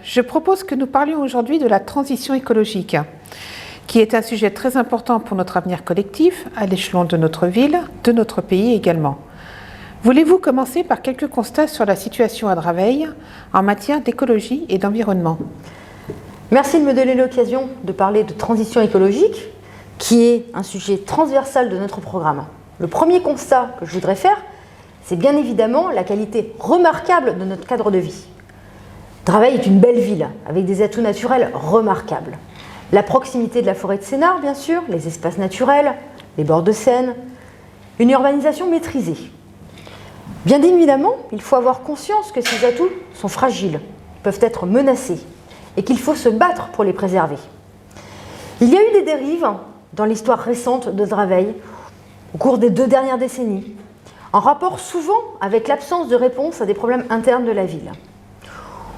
je propose que nous parlions aujourd'hui de la transition écologique, qui est un sujet très important pour notre avenir collectif, à l'échelon de notre ville, de notre pays également. Voulez-vous commencer par quelques constats sur la situation à Draveil en matière d'écologie et d'environnement ? Merci de me donner l'occasion de parler de transition écologique, qui est un sujet transversal de notre programme. Le premier constat que je voudrais faire, c'est bien évidemment la qualité remarquable de notre cadre de vie. Draveil est une belle ville, avec des atouts naturels remarquables. La proximité de la forêt de Sénart, bien sûr, les espaces naturels, les bords de Seine, une urbanisation maîtrisée. Bien évidemment, il faut avoir conscience que ces atouts sont fragiles, peuvent être menacés, et qu'il faut se battre pour les préserver. Il y a eu des dérives dans l'histoire récente de Draveil, au cours des 2 dernières décennies, en rapport souvent avec l'absence de réponse à des problèmes internes de la ville,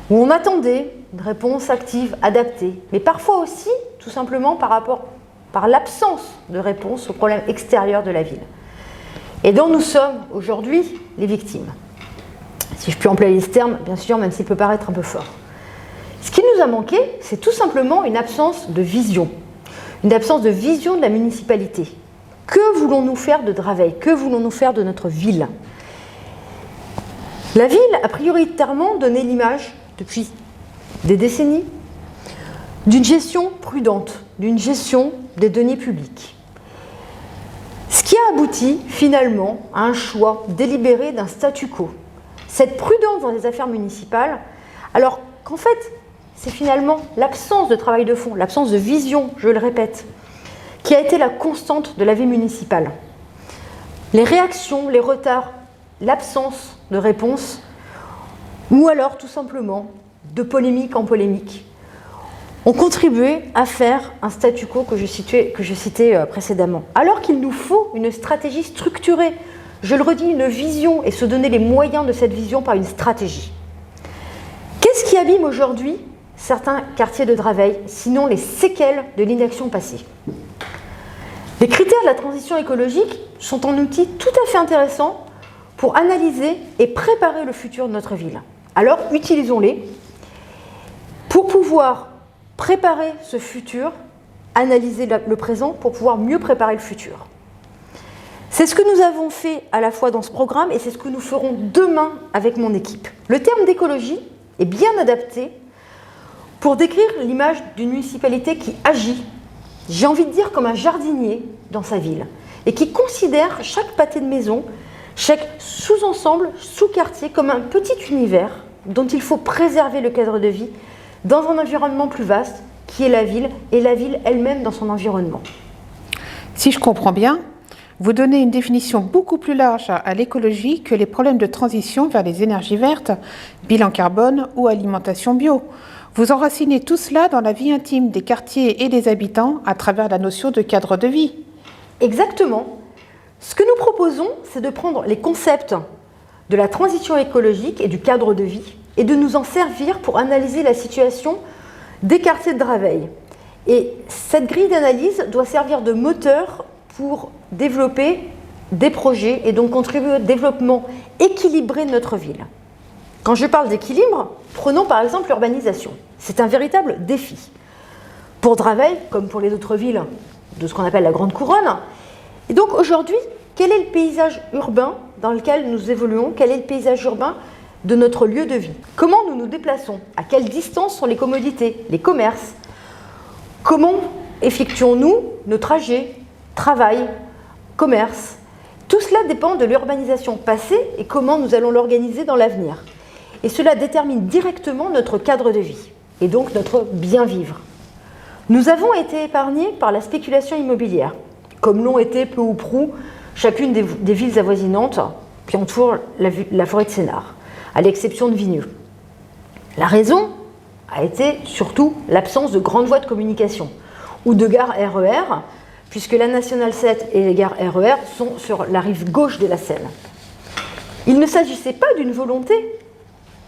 où on attendait une réponse active, adaptée, mais parfois aussi, tout simplement, par l'absence de réponse aux problèmes extérieurs de la ville, et dont nous sommes aujourd'hui les victimes. Si je puis employer ce terme, bien sûr, même s'il peut paraître un peu fort. Ce qui nous a manqué, c'est tout simplement une absence de vision de la municipalité. Que voulons-nous faire de Draveil ? Que voulons-nous faire de notre ville ? La ville a prioritairement donné l'image, depuis des décennies, d'une gestion prudente, d'une gestion des deniers publics. Ce qui a abouti finalement à un choix délibéré d'un statu quo. Cette prudence dans les affaires municipales, alors qu'en fait, c'est finalement l'absence de travail de fond, l'absence de vision, je le répète, qui a été la constante de la vie municipale. Les réactions, les retards, l'absence de réponse, ou alors tout simplement de polémique en polémique, ont contribué à faire un statu quo que je citais précédemment. Alors qu'il nous faut une stratégie structurée, je le redis, une vision, et se donner les moyens de cette vision par une stratégie. Qu'est-ce qui abîme aujourd'hui certains quartiers de Draveil, sinon les séquelles de l'inaction passée ? Les critères de la transition écologique sont un outil tout à fait intéressant pour analyser et préparer le futur de notre ville. Alors, utilisons-les pour pouvoir préparer ce futur, analyser le présent pour pouvoir mieux préparer le futur. C'est ce que nous avons fait à la fois dans ce programme et c'est ce que nous ferons demain avec mon équipe. Le terme d'écologie est bien adapté pour décrire l'image d'une municipalité qui agit, j'ai envie de dire comme un jardinier dans sa ville, et qui considère chaque pâté de maison, chaque sous-ensemble, sous-quartier comme un petit univers dont il faut préserver le cadre de vie dans un environnement plus vaste qui est la ville, et la ville elle-même dans son environnement. Si je comprends bien, vous donnez une définition beaucoup plus large à l'écologie que les problèmes de transition vers les énergies vertes, bilan carbone ou alimentation bio. Vous enracinez tout cela dans la vie intime des quartiers et des habitants à travers la notion de cadre de vie. Exactement. Ce que nous proposons, c'est de prendre les concepts de la transition écologique et du cadre de vie et de nous en servir pour analyser la situation des quartiers de Draveil. Et cette grille d'analyse doit servir de moteur pour développer des projets et donc contribuer au développement équilibré de notre ville. Quand je parle d'équilibre, prenons par exemple l'urbanisation. C'est un véritable défi. Pour Draveil, comme pour les autres villes de ce qu'on appelle la Grande Couronne. Et donc aujourd'hui, quel est le paysage urbain dans lequel nous évoluons ? Quel est le paysage urbain de notre lieu de vie ? Comment nous nous déplaçons ? À quelle distance sont les commodités, les commerces ? Comment effectuons-nous nos trajets, travail, commerce ? Tout cela dépend de l'urbanisation passée et comment nous allons l'organiser dans l'avenir. Et cela détermine directement notre cadre de vie et donc notre bien-vivre. Nous avons été épargnés par la spéculation immobilière, comme l'ont été peu ou prou chacune des villes avoisinantes qui entourent la forêt de Sénart, à l'exception de Vigneux. La raison a été surtout l'absence de grandes voies de communication ou de gares RER, puisque la Nationale 7 et les gares RER sont sur la rive gauche de la Seine. Il ne s'agissait pas d'une volonté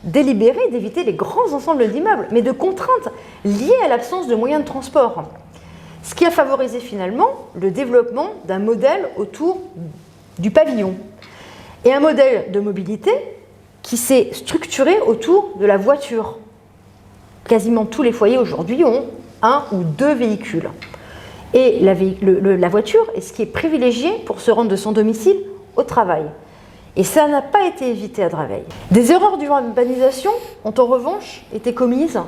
délibérée d'éviter les grands ensembles d'immeubles, mais de contraintes liées à l'absence de moyens de transport. Ce qui a favorisé finalement le développement d'un modèle autour du pavillon et un modèle de mobilité qui s'est structuré autour de la voiture. quasiment tous les foyers aujourd'hui ont un ou deux véhicules. Et la voiture est ce qui est privilégié pour se rendre de son domicile au travail. Et ça n'a pas été évité à Draveil. Des erreurs d'urbanisation ont en revanche été commises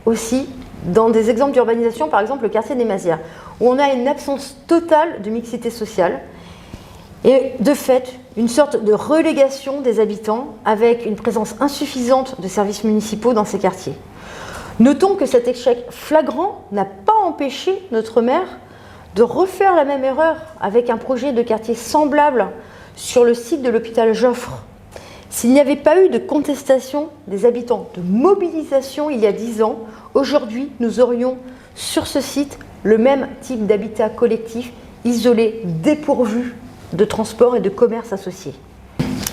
aussi dans des exemples d'urbanisation, par exemple le quartier des Mazières, où on a une absence totale de mixité sociale et de fait une sorte de relégation des habitants avec une présence insuffisante de services municipaux dans ces quartiers. Notons que cet échec flagrant n'a pas empêché notre maire de refaire la même erreur avec un projet de quartier semblable sur le site de l'hôpital Joffre. S'il n'y avait pas eu de contestation des habitants, de mobilisation il y a 10 ans, aujourd'hui nous aurions sur ce site le même type d'habitat collectif, isolé, dépourvu de transport et de commerce associés.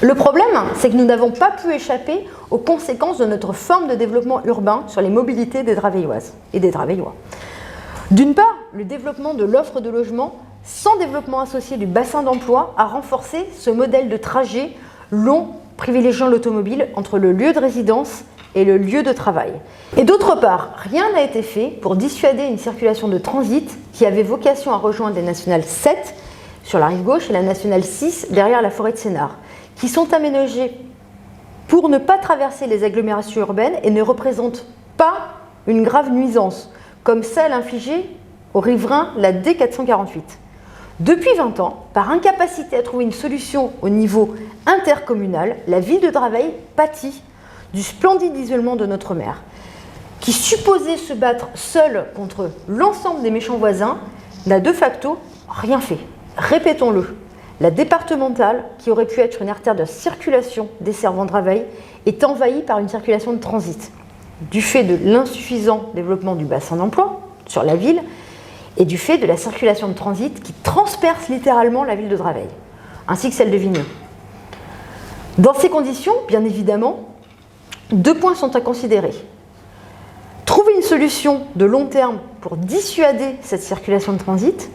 Le problème, c'est que nous n'avons pas pu échapper aux conséquences de notre forme de développement urbain sur les mobilités des Draveilloises et des Draveillois. D'une part, le développement de l'offre de logement sans développement associé du bassin d'emploi a renforcé ce modèle de trajet long privilégiant l'automobile entre le lieu de résidence et le lieu de travail. Et d'autre part, rien n'a été fait pour dissuader une circulation de transit qui avait vocation à rejoindre les nationales 7 sur la rive gauche et la nationale 6 derrière la forêt de Sénart, qui sont aménagées pour ne pas traverser les agglomérations urbaines et ne représentent pas une grave nuisance, comme celle infligée aux riverains la D448. Depuis 20 ans, par incapacité à trouver une solution au niveau intercommunal, la ville de Draveil pâtit du splendide isolement de notre maire, qui supposait se battre seul contre l'ensemble des méchants voisins, n'a de facto rien fait. Répétons-le, la départementale, qui aurait pu être une artère de circulation desservant Draveil, est envahie par une circulation de transit, du fait de l'insuffisant développement du bassin d'emploi sur la ville et du fait de la circulation de transit qui transperce littéralement la ville de Draveil, ainsi que celle de Vigneux. Dans ces conditions, bien évidemment, 2 points sont à considérer. Trouver une solution de long terme pour dissuader cette circulation de transit.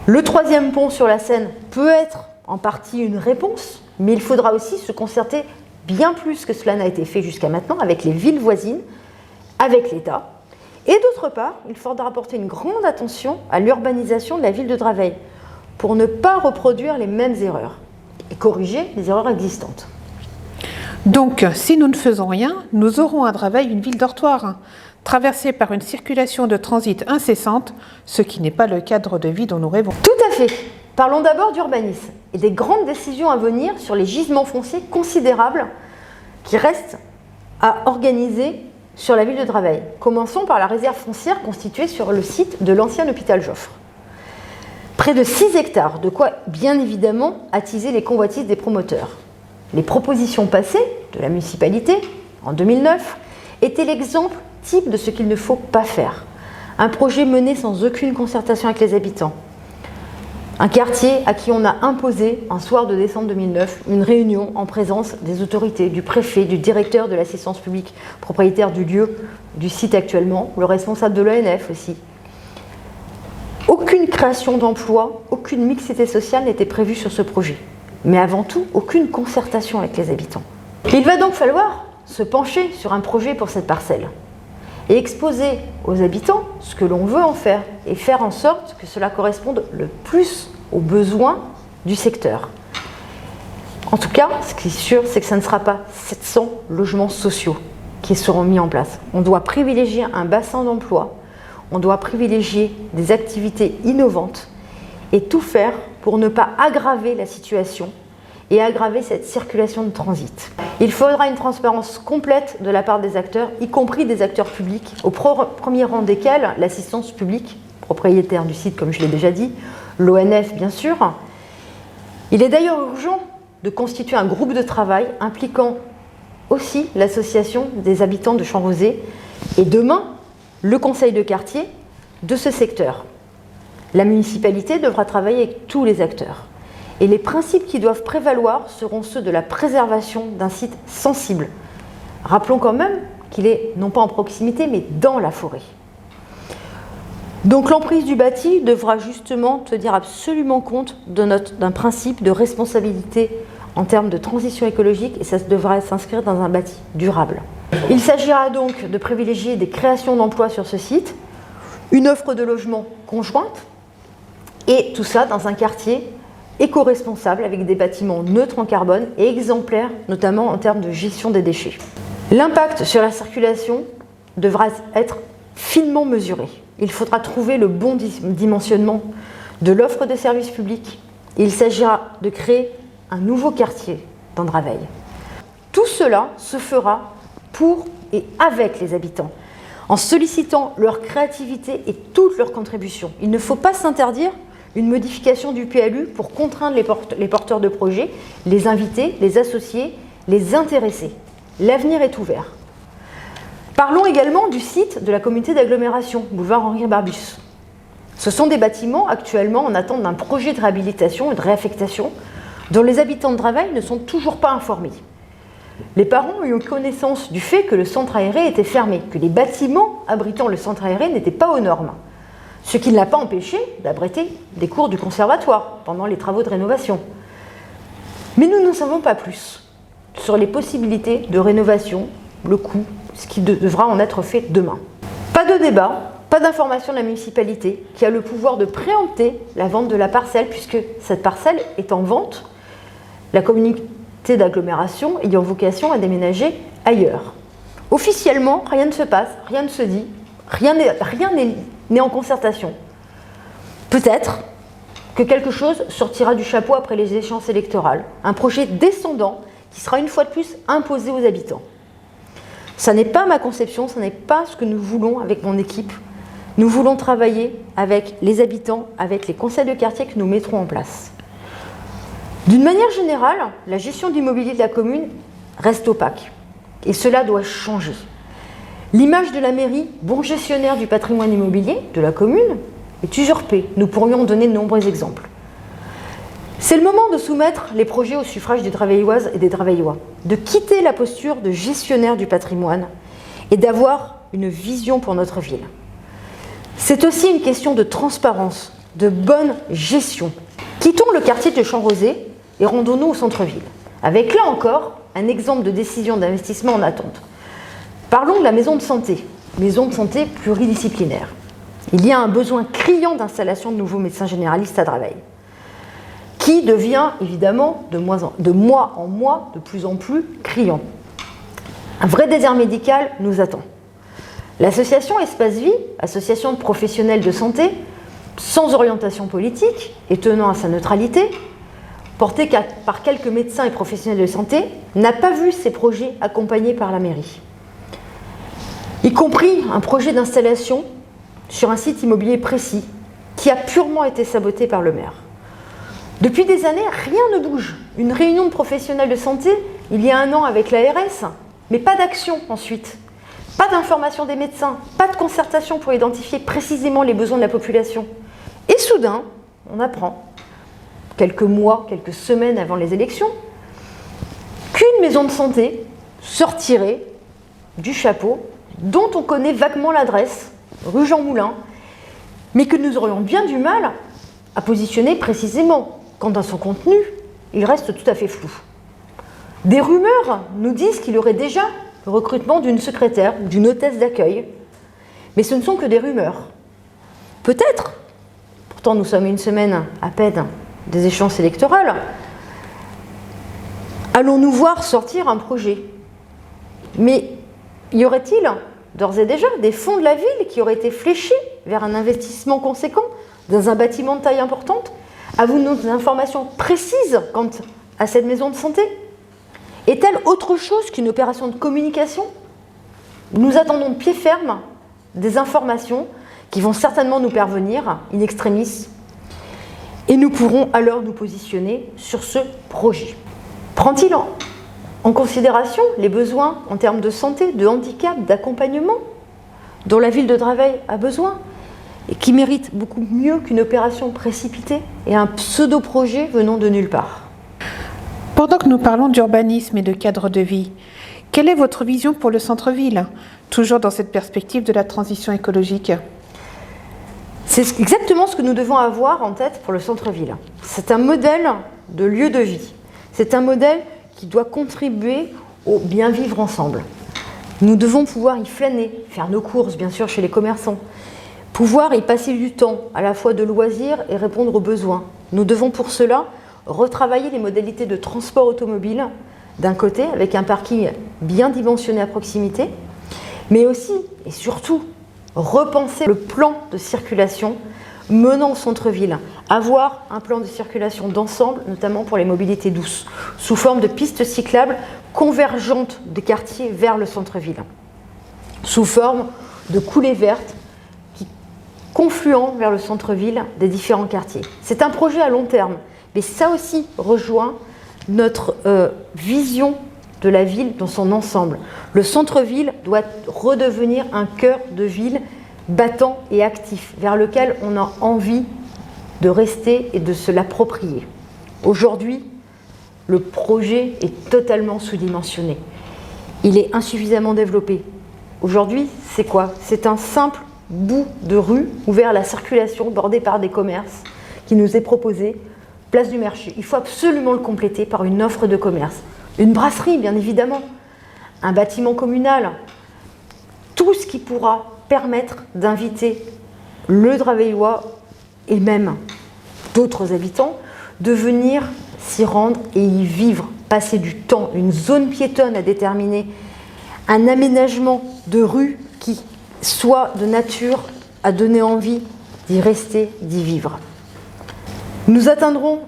Le 3e pont sur la Seine peut être en partie une réponse, mais il faudra aussi se concerter bien plus que cela n'a été fait jusqu'à maintenant avec les villes voisines, avec l'État. Et d'autre part, il faudra porter une grande attention à l'urbanisation de la ville de Draveil pour ne pas reproduire les mêmes erreurs et corriger les erreurs existantes. Donc, si nous ne faisons rien, nous aurons à Draveil une ville dortoir, traversée par une circulation de transit incessante, ce qui n'est pas le cadre de vie dont nous rêvons. Tout à fait. Parlons d'abord d'urbanisme et des grandes décisions à venir sur les gisements fonciers considérables qui restent à organiser sur la ville de Draveil. Commençons par la réserve foncière constituée sur le site de l'ancien hôpital Joffre. Près de 6 hectares, de quoi bien évidemment attiser les convoitises des promoteurs. Les propositions passées de la municipalité, en 2009, étaient l'exemple type de ce qu'il ne faut pas faire. Un projet mené sans aucune concertation avec les habitants. Un quartier à qui on a imposé, un soir de décembre 2009, une réunion en présence des autorités, du préfet, du directeur de l'assistance publique, propriétaire du lieu, du site actuellement, le responsable de l'ONF aussi. Aucune création d'emplois, aucune mixité sociale n'était prévue sur ce projet. Mais avant tout, aucune concertation avec les habitants. Il va donc falloir se pencher sur un projet pour cette parcelle et exposer aux habitants ce que l'on veut en faire et faire en sorte que cela corresponde le plus aux besoins du secteur. En tout cas, ce qui est sûr, c'est que ça ne sera pas 700 logements sociaux qui seront mis en place. On doit privilégier un bassin d'emploi, on doit privilégier des activités innovantes et tout faire pour ne pas aggraver la situation et aggraver cette circulation de transit. Il faudra une transparence complète de la part des acteurs, y compris des acteurs publics, au premier rang desquels l'assistance publique, propriétaire du site comme je l'ai déjà dit, l'ONF bien sûr. Il est d'ailleurs urgent de constituer un groupe de travail impliquant aussi l'association des habitants de Champs-Rosés et demain le conseil de quartier de ce secteur. La municipalité devra travailler avec tous les acteurs. Et les principes qui doivent prévaloir seront ceux de la préservation d'un site sensible. Rappelons quand même qu'il est non pas en proximité, mais dans la forêt. Donc l'emprise du bâti devra justement tenir absolument compte d'un principe de responsabilité en termes de transition écologique et ça devra s'inscrire dans un bâti durable. Il s'agira donc de privilégier des créations d'emplois sur ce site, une offre de logement conjointe et tout ça dans un quartier éco-responsable avec des bâtiments neutres en carbone et exemplaires, notamment en termes de gestion des déchets. L'impact sur la circulation devra être finement mesuré. Il faudra trouver le bon dimensionnement de l'offre de services publics. Il s'agira de créer un nouveau quartier dans Draveil. Tout cela se fera pour et avec les habitants, en sollicitant leur créativité et toutes leurs contributions. Il ne faut pas s'interdire une modification du PLU pour contraindre les porteurs de projets, les inviter, les associer, les intéresser. L'avenir est ouvert. Parlons également du site de la communauté d'agglomération, boulevard Henri Barbusse. Ce sont des bâtiments actuellement en attente d'un projet de réhabilitation et de réaffectation dont les habitants de Draveil ne sont toujours pas informés. Les parents ont eu connaissance du fait que le centre aéré était fermé, que les bâtiments abritant le centre aéré n'étaient pas aux normes, ce qui ne l'a pas empêché d'abriter des cours du conservatoire pendant les travaux de rénovation. Mais nous n'en savons pas plus sur les possibilités de rénovation, le coût, ce qui devra en être fait demain. Pas de débat, pas d'information de la municipalité qui a le pouvoir de préempter la vente de la parcelle puisque cette parcelle est en vente, la communauté d'agglomération ayant vocation à déménager ailleurs. Officiellement, rien ne se passe, rien ne se dit, rien n'est en concertation. Peut-être que quelque chose sortira du chapeau après les échéances électorales, un projet descendant qui sera une fois de plus imposé aux habitants. Ça n'est pas ma conception, ça n'est pas ce que nous voulons avec mon équipe. Nous voulons travailler avec les habitants, avec les conseils de quartier que nous mettrons en place. D'une manière générale, la gestion de l'immobilier de la commune reste opaque et cela doit changer. L'image de la mairie, bon gestionnaire du patrimoine immobilier de la commune, est usurpée. Nous pourrions en donner de nombreux exemples. C'est le moment de soumettre les projets au suffrage des Draveilloises et des Draveillois, de quitter la posture de gestionnaire du patrimoine et d'avoir une vision pour notre ville. C'est aussi une question de transparence, de bonne gestion. Quittons le quartier de Champs-Rosés et rendons-nous au centre-ville, avec là encore un exemple de décision d'investissement en attente. Parlons de la maison de santé pluridisciplinaire. Il y a un besoin criant d'installation de nouveaux médecins généralistes à Draveil, qui devient évidemment de mois en mois de plus en plus criant. Un vrai désert médical nous attend. L'association Espace Vie, association de professionnels de santé, sans orientation politique et tenant à sa neutralité, portée par quelques médecins et professionnels de santé, n'a pas vu ses projets accompagnés par la mairie, y compris un projet d'installation sur un site immobilier précis qui a purement été saboté par le maire. Depuis des années, rien ne bouge. Une réunion de professionnels de santé, il y a un an avec l'ARS, mais pas d'action ensuite. Pas d'information des médecins, pas de concertation pour identifier précisément les besoins de la population. Et soudain, on apprend, quelques mois, quelques semaines avant les élections, qu'une maison de santé sortirait du chapeau, dont on connaît vaguement l'adresse, rue Jean Moulin, mais que nous aurions bien du mal à positionner précisément, quand dans son contenu, il reste tout à fait flou. Des rumeurs nous disent qu'il y aurait déjà le recrutement d'une secrétaire ou d'une hôtesse d'accueil, mais ce ne sont que des rumeurs. Peut-être, pourtant nous sommes une semaine à peine des échéances électorales, allons-nous voir sortir un projet. Mais y aurait-il d'ores et déjà des fonds de la ville qui auraient été fléchés vers un investissement conséquent dans un bâtiment de taille importante? Avez-vous des informations précises quant à cette maison de santé? Est-elle autre chose qu'une opération de communication? Nous attendons de pied ferme des informations qui vont certainement nous parvenir in extremis et nous pourrons alors nous positionner sur ce projet. Prend-il en considération les besoins en termes de santé, de handicap, d'accompagnement dont la ville de Draveil a besoin et qui mérite beaucoup mieux qu'une opération précipitée et un pseudo-projet venant de nulle part? Pendant que nous parlons d'urbanisme et de cadre de vie, quelle est votre vision pour le centre-ville, toujours dans cette perspective de la transition écologique? C'est exactement ce que nous devons avoir en tête pour le centre-ville. C'est un modèle de lieu de vie C'est un modèle qui doit contribuer au bien vivre ensemble. Nous devons pouvoir y flâner, faire nos courses, bien sûr, chez les commerçants, pouvoir y passer du temps, à la fois de loisirs et répondre aux besoins. Nous devons pour cela retravailler les modalités de transport automobile, d'un côté, avec un parking bien dimensionné à proximité, mais aussi et surtout repenser le plan de circulation menant au centre-ville, avoir un plan de circulation d'ensemble, notamment pour les mobilités douces, sous forme de pistes cyclables convergentes des quartiers vers le centre-ville, sous forme de coulées vertes qui confluent vers le centre-ville des différents quartiers. C'est un projet à long terme, mais ça aussi rejoint notre vision de la ville dans son ensemble. Le centre-ville doit redevenir un cœur de ville battant et actif, vers lequel on a envie de rester et de se l'approprier. Aujourd'hui, le projet est totalement sous-dimensionné. Il est insuffisamment développé. Aujourd'hui, c'est quoi? C'est un simple bout de rue ouvert à la circulation, bordé par des commerces, qui nous est proposé, place du marché. Il faut absolument le compléter par une offre de commerce. Une brasserie, bien évidemment, un bâtiment communal, tout ce qui pourra permettre d'inviter le Draveillois et même d'autres habitants de venir s'y rendre et y vivre, passer du temps, une zone piétonne à déterminer, un aménagement de rue qui soit de nature à donner envie d'y rester, d'y vivre. Nous atteindrons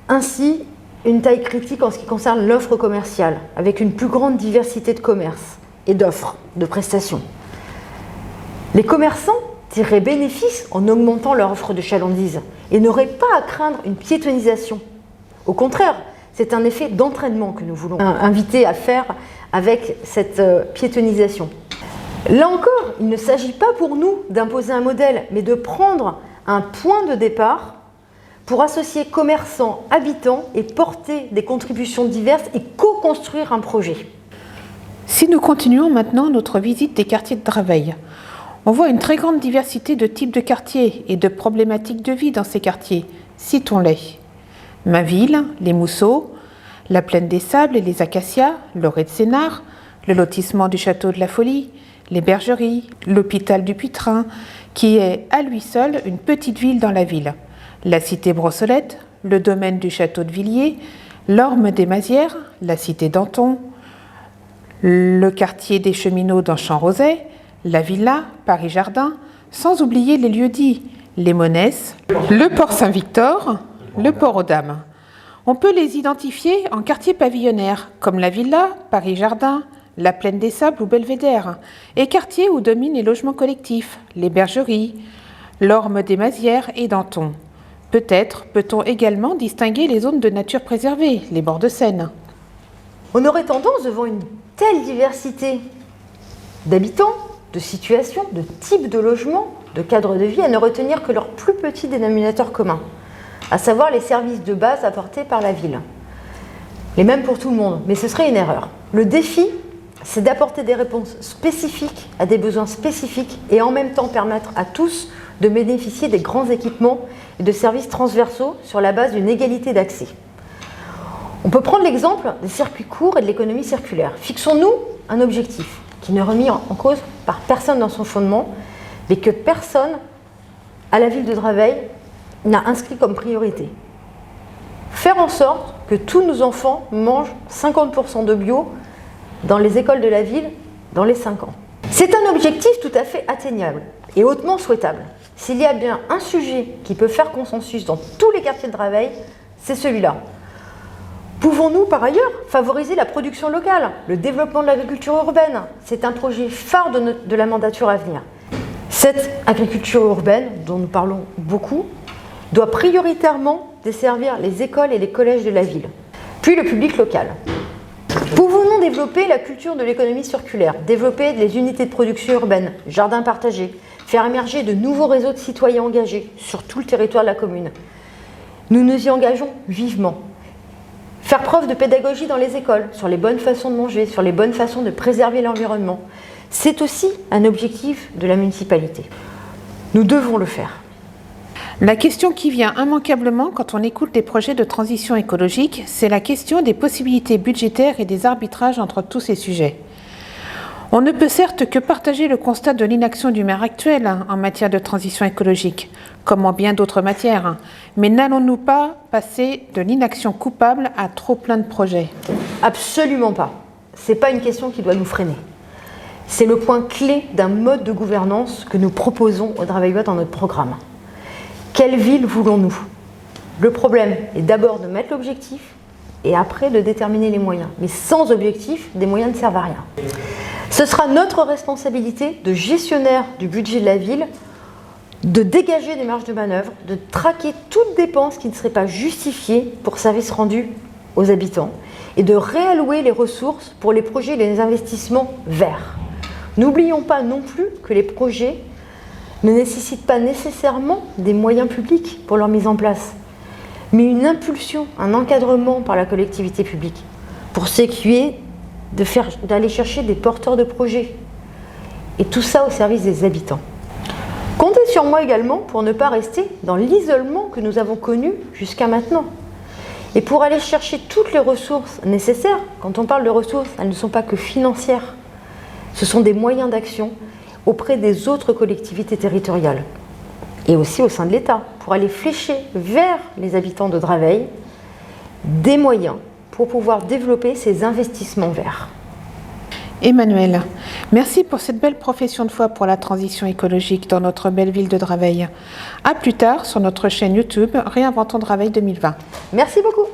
ainsi une taille critique en ce qui concerne l'offre commerciale, avec une plus grande diversité de commerces et d'offres, de prestations. Les commerçants tireraient bénéfice en augmentant leur offre de chalandise et n'auraient pas à craindre une piétonisation. Au contraire, c'est un effet d'entraînement que nous voulons inviter à faire avec cette piétonisation. Là encore, il ne s'agit pas pour nous d'imposer un modèle, mais de prendre un point de départ pour associer commerçants, habitants et porter des contributions diverses et co-construire un projet. Si nous continuons maintenant notre visite des quartiers de Draveil, on voit une très grande diversité de types de quartiers et de problématiques de vie dans ces quartiers. Citons-les. Mainville, les Mousseaux, la Plaine des Sables et les Acacias, l'Orée de Sénart, le lotissement du Château de la Folie, les Bergeries, l'hôpital du Putrin, qui est à lui seul une petite ville dans la ville, la cité Brossolette, le domaine du Château de Villiers, l'Orme des Mazières, la cité d'Anton, le quartier des Cheminots dans Champ-Rosay, la Villa, Paris-Jardin, sans oublier les lieux-dits, les Monesses, le port Saint-Victor, le port aux Dames. On peut les identifier en quartiers pavillonnaires, comme la Villa, Paris-Jardin, la Plaine des Sables ou Belvédère, et quartiers où dominent les logements collectifs, les Bergeries, l'Orme des Mazières et Danton. Peut-être peut-on également distinguer les zones de nature préservée, les bords de Seine. On aurait tendance, devant une telle diversité d'habitants, de situations, de types de logements, de cadres de vie, à ne retenir que leur plus petit dénominateur commun, à savoir les services de base apportés par la ville. Les mêmes pour tout le monde, mais ce serait une erreur. Le défi, c'est d'apporter des réponses spécifiques à des besoins spécifiques et en même temps permettre à tous de bénéficier des grands équipements et de services transversaux sur la base d'une égalité d'accès. On peut prendre l'exemple des circuits courts et de l'économie circulaire. Fixons-nous un objectif qui n'est remis en cause par personne dans son fondement, mais que personne à la ville de Draveil n'a inscrit comme priorité. Faire en sorte que tous nos enfants mangent 50% de bio dans les écoles de la ville dans les 5 ans. C'est un objectif tout à fait atteignable et hautement souhaitable. S'il y a bien un sujet qui peut faire consensus dans tous les quartiers de Draveil, c'est celui-là. Pouvons-nous, par ailleurs, favoriser la production locale, le développement de l'agriculture urbaine? C'est un projet phare de la mandature à venir. Cette agriculture urbaine, dont nous parlons beaucoup, doit prioritairement desservir les écoles et les collèges de la ville, puis le public local. Pouvons-nous développer la culture de l'économie circulaire, développer les unités de production urbaine, jardins partagés, faire émerger de nouveaux réseaux de citoyens engagés sur tout le territoire de la commune? Nous nous y engageons vivement. Faire preuve de pédagogie dans les écoles, sur les bonnes façons de manger, sur les bonnes façons de préserver l'environnement, c'est aussi un objectif de la municipalité. Nous devons le faire. La question qui vient immanquablement quand on écoute les projets de transition écologique, c'est la question des possibilités budgétaires et des arbitrages entre tous ces sujets. On ne peut certes que partager le constat de l'inaction du maire actuel en matière de transition écologique, comme en bien d'autres matières, mais n'allons-nous pas passer de l'inaction coupable à trop plein de projets? Absolument pas. Ce n'est pas une question qui doit nous freiner. C'est le point clé d'un mode de gouvernance que nous proposons au Draveillot dans notre programme. Quelle ville voulons-nous? Le problème est d'abord de mettre l'objectif et après de déterminer les moyens. Mais sans objectif, des moyens ne servent à rien. Ce sera notre responsabilité de gestionnaire du budget de la ville de dégager des marges de manœuvre, de traquer toute dépense qui ne serait pas justifiée pour service rendu aux habitants et de réallouer les ressources pour les projets et les investissements verts. N'oublions pas non plus que les projets ne nécessitent pas nécessairement des moyens publics pour leur mise en place, mais une impulsion, un encadrement par la collectivité publique, pour ce qui est d'aller chercher des porteurs de projets, et tout ça au service des habitants. Comptez sur moi également pour ne pas rester dans l'isolement que nous avons connu jusqu'à maintenant, et pour aller chercher toutes les ressources nécessaires. Quand on parle de ressources, elles ne sont pas que financières, ce sont des moyens d'action auprès des autres collectivités territoriales et aussi au sein de l'État, pour aller flécher vers les habitants de Draveil des moyens pour pouvoir développer ces investissements verts. Emmanuel, merci pour cette belle profession de foi pour la transition écologique dans notre belle ville de Draveil. À plus tard sur notre chaîne YouTube Réinventons Draveil 2020. Merci beaucoup.